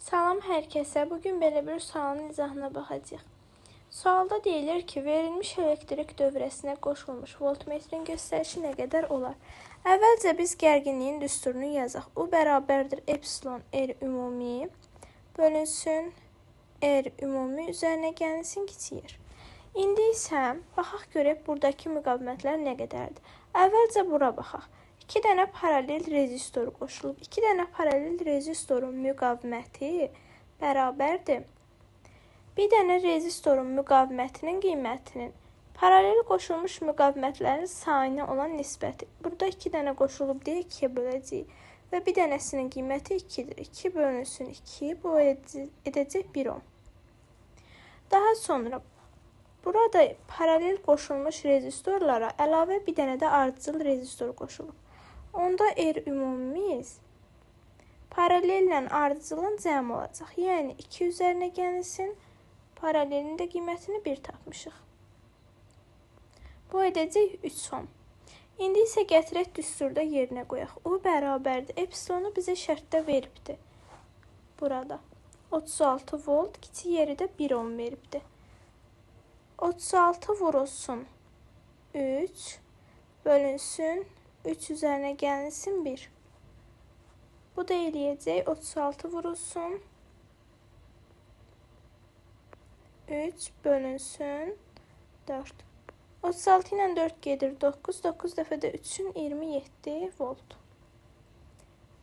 Salam hər kəsə. Bugün belə bir sualın izahına baxacağıq. Sualda deyilir ki, verilmiş elektrik dövrəsinə qoşulmuş voltmetrin göstərişi nə qədər olar? Əvvəlcə biz gərginliyin düsturunu yazaq. U bərabərdir epsilon R ümumi bölünsün R ümumi üzərinə gəlinsin kiçiyir. İndi isə baxaq görək buradakı müqavimətlər nə qədərdir. Əvvəlcə bura baxaq. 2 dənə paralel rezistor qoşulub. 2 dənə paralel rezistorun müqaviməti bərabərdir. Bir dənə rezistorun müqavimətinin qiymətinin paralel qoşulmuş müqavimətlərin sayına olan nisbəti. Burada 2 dənə qoşulub deyə 2-yə böləcəyik. Və bir dənəsinin qiyməti 2-dir. 2 bölünsün 2, bu edəcək 1 ohm. Daha sonra burada paralel qoşulmuş rezistorlara əlavə bir dənə də ardıcıl rezistor qoşulub. Onda R ümumimiz paralellə ardıcılın cəmi olacaq. Yəni 2 üzərinə gəlinsin, paralelin də qiymətini 1 tapmışıq. Bu edəcək 3 ohm. İndi isə gətirək düsturda yerinə qoyaq. U bərabərdir. Epsilonu bizə şərtdə veribdir. Burada 36 volt, kiçik yeri də 1 ohm veribdir. 36 vurulsun 3 bölünsün 3 üzərinə gəlinsin 1. Bu da eləyəcək 36 vurulsun 3 bölünsün 4. 36 ilə 4 gedir 9. 9 dəfə də 3'ün 27 volt.